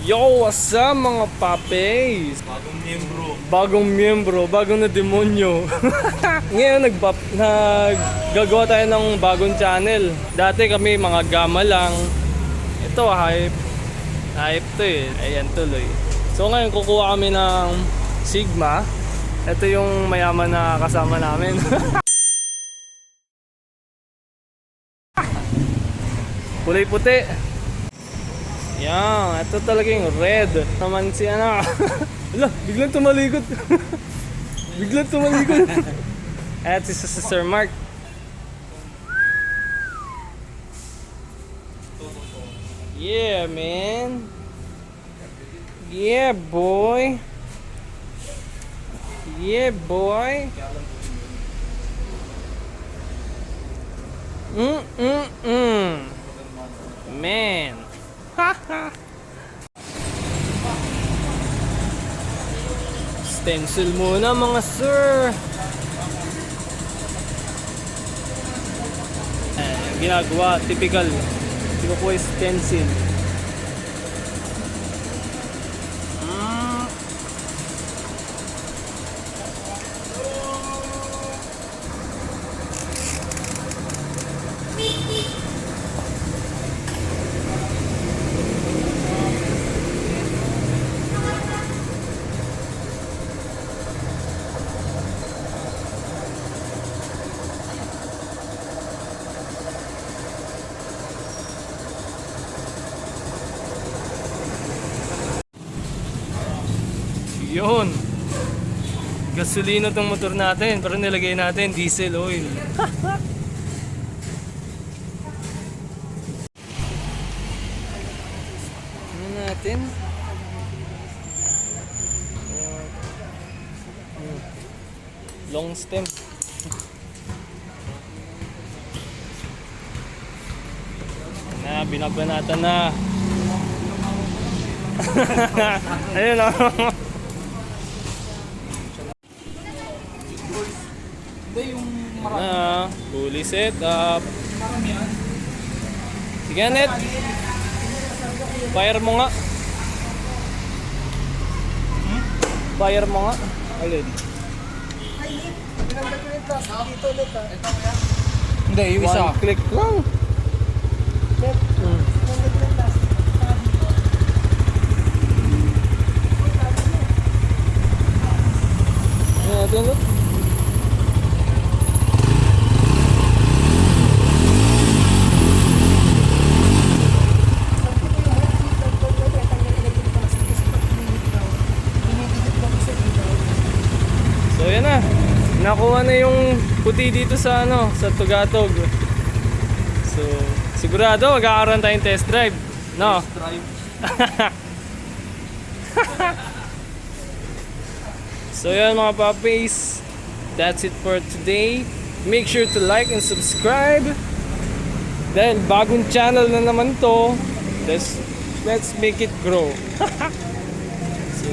Yo, what's up mga papeys? Bagong miyembro, bagong na demonyo. Ngayon naggagawa tayo ng bagong channel. Dati kami mga gama lang. Ito hype. Hype to eh. Ayan tuloy. So ngayon kukuha kami ng Sigma. Ito yung mayaman na kasama namin. Kulay puti. Yan, ito talagang red. Naman si ano. Ala, biglang tumalikod. Biglang tumalikod. At si Sir Mark. Yeah, man. Yeah, boy. Yeah, boy. Man. Stencil muna mga sir. Ginagawa, typical. Hindi ko stencil. Yun. Gasolina tong motor natin, pero nilagay natin diesel oil. Ano natin? Long stem. Na, binabanatan na. Ayun o. Fully set up. Sige net. Fire mo nga. Fire mo nga. Alin? Hindi, yung isa. One click lang. Look. So yan na. Nakuha na yung puti dito sa sa Tugatog. So sigurado magkakaroon tayong test drive. No? Test drive. So yan mga papeys, that's it for today. Make sure to like and subscribe. Dahil bagong channel na naman to. Let's make it grow. So,